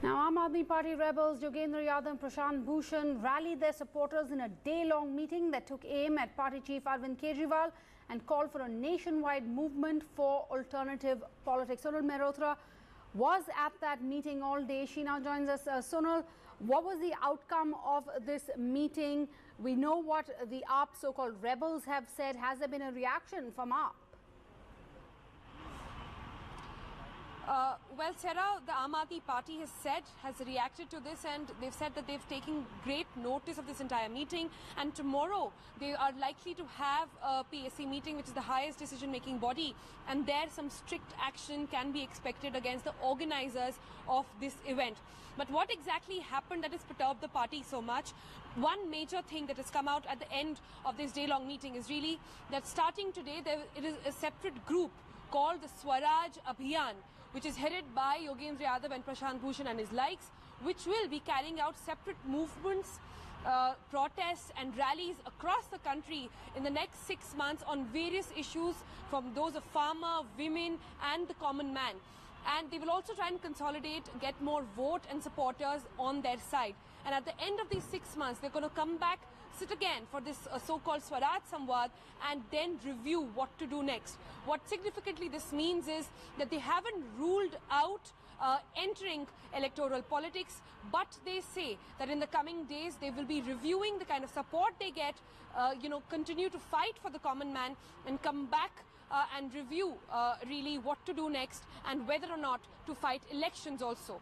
Now, Aam Aadmi Party rebels Yogendra Yadav and Prashant Bhushan rallied their supporters in a day-long meeting that took aim at party chief Arvind Kejriwal and called for a nationwide movement for alternative politics. Sonal Mehrotra was at that meeting all day. She now joins us. Sonal, what was the outcome of this meeting? We know what the AAP so-called rebels have said. Has there been a reaction from AAP? Well, Sarah, the Aam Aadmi Party has reacted to this, and they've said that they've taken great notice of this entire meeting, and tomorrow they are likely to have a PAC meeting, which is the highest decision-making body, and there some strict action can be expected against the organizers of this event. But what exactly happened that has perturbed the party so much? One major thing that has come out at the end of this day-long meeting is really that starting today, it is a separate group called the Swaraj Abhiyan, which is headed by Yogendra Yadav and Prashant Bhushan and his likes, which will be carrying out separate movements, protests and rallies across the country in the next 6 months on various issues, from those of farmer, women and the common man. And they will also try and consolidate, get more vote and supporters on their side. And at the end of these 6 months, they're going to come back, sit again for this so-called Swaraj Samvad, and then review what to do next. What significantly this means is that they haven't ruled out entering electoral politics, but they say that in the coming days they will be reviewing the kind of support they get, continue to fight for the common man and come back and review really what to do next and whether or not to fight elections also.